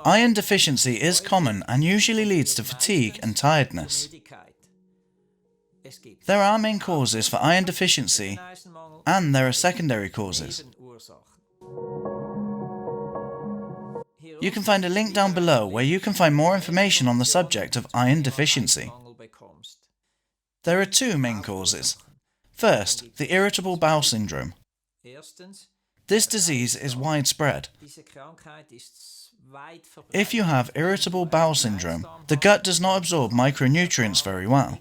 Iron deficiency is common and usually leads to fatigue and tiredness. There are main causes for iron deficiency, and there are secondary causes. You can find a link down below where you can find more information on the subject of iron deficiency. There are two main causes. First, the irritable bowel syndrome. This disease is widespread. If you have irritable bowel syndrome, the gut does not absorb micronutrients very well.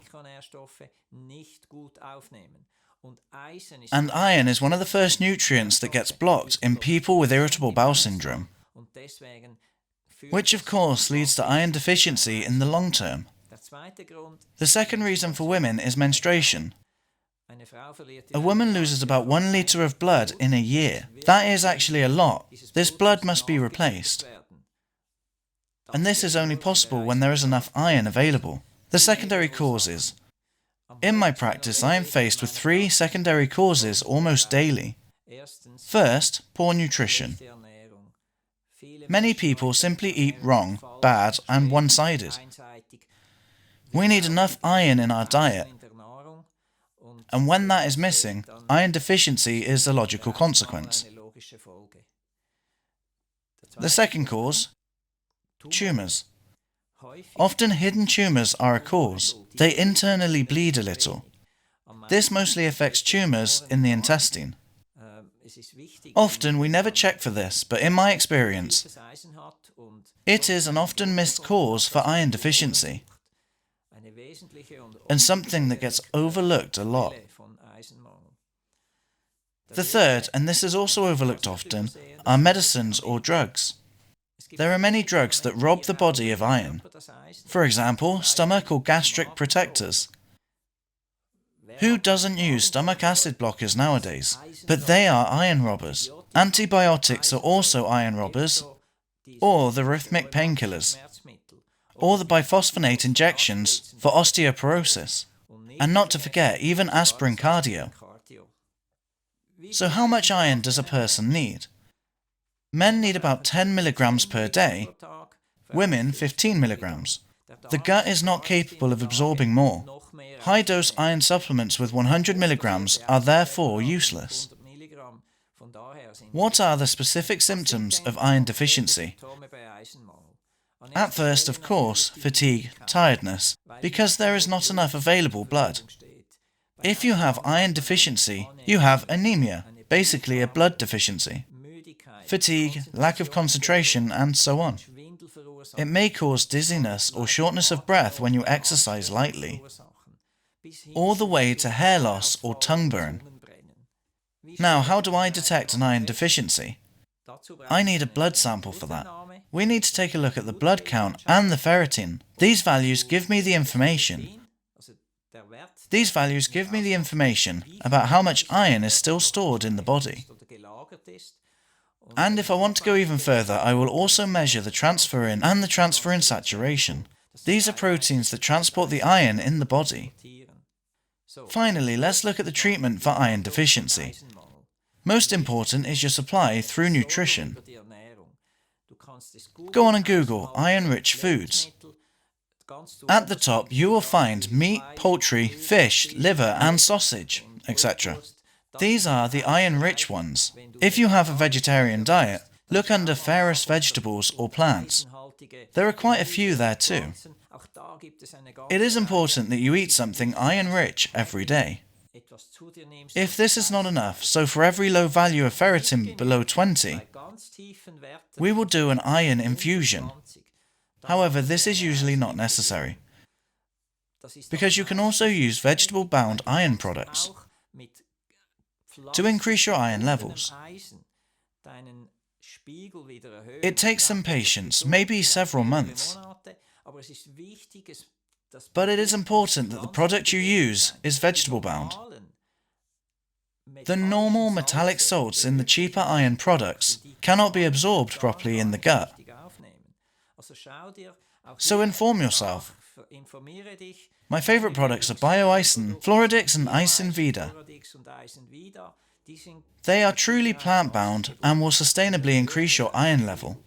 And iron is one of the first nutrients that gets blocked in people with irritable bowel syndrome, which of course leads to iron deficiency in the long term. The second reason for women is menstruation. A woman loses about 1 litre of blood in a year. That is actually a lot. This blood must be replaced. And this is only possible when there is enough iron available. The secondary causes. In my practice, I am faced with 3 secondary causes almost daily. First, poor nutrition. Many people simply eat wrong, bad, and one-sided. We need enough iron in our diet, and when that is missing, iron deficiency is the logical consequence. The second cause, tumours. Often hidden tumours are a cause. They internally bleed a little. This mostly affects tumours in the intestine. Often we never check for this, but in my experience, it is an often missed cause for iron deficiency, and something that gets overlooked a lot. The third, and this is also overlooked often, are medicines or drugs. There are many drugs that rob the body of iron. For example, stomach or gastric protectors. Who doesn't use stomach acid blockers nowadays? But they are iron robbers. Antibiotics are also iron robbers, or the rhythmic painkillers, or the biphosphonate injections for osteoporosis, and not to forget even aspirin cardio. So how much iron does a person need? Men need about 10 milligrams per day, women 15 milligrams. The gut is not capable of absorbing more. High-dose iron supplements with 100 milligrams are therefore useless. What are the specific symptoms of iron deficiency? At first, of course, fatigue, tiredness, because there is not enough available blood. If you have iron deficiency, you have anemia, basically a blood deficiency. Fatigue, lack of concentration, and so on. It may cause dizziness or shortness of breath when you exercise lightly, all the way to hair loss or tongue burn. Now, how do I detect an iron deficiency? I need a blood sample for that. We need to take a look at the blood count and the ferritin. These values give me the information. These values give me the information about how much iron is still stored in the body. And if I want to go even further, I will also measure the transferrin and the transferrin saturation. These are proteins that transport the iron in the body. Finally, let's look at the treatment for iron deficiency. Most important is your supply through nutrition. Go on and Google iron-rich foods. At the top, you will find meat, poultry, fish, liver, and sausage, etc. These are the iron-rich ones. If you have a vegetarian diet, look under fairest vegetables or plants. There are quite a few there too. It is important that you eat something iron-rich every day. If this is not enough, so for every low value of ferritin below 20, we will do an iron infusion. However, this is usually not necessary, because you can also use vegetable-bound iron products to increase your iron levels. It takes some patience, maybe several months. But it is important that the product you use is vegetable-bound. The normal metallic salts in the cheaper iron products cannot be absorbed properly in the gut. So inform yourself. My favourite products are Bioisin, Floradix and Isin Vida. They are truly plant-bound and will sustainably increase your iron level.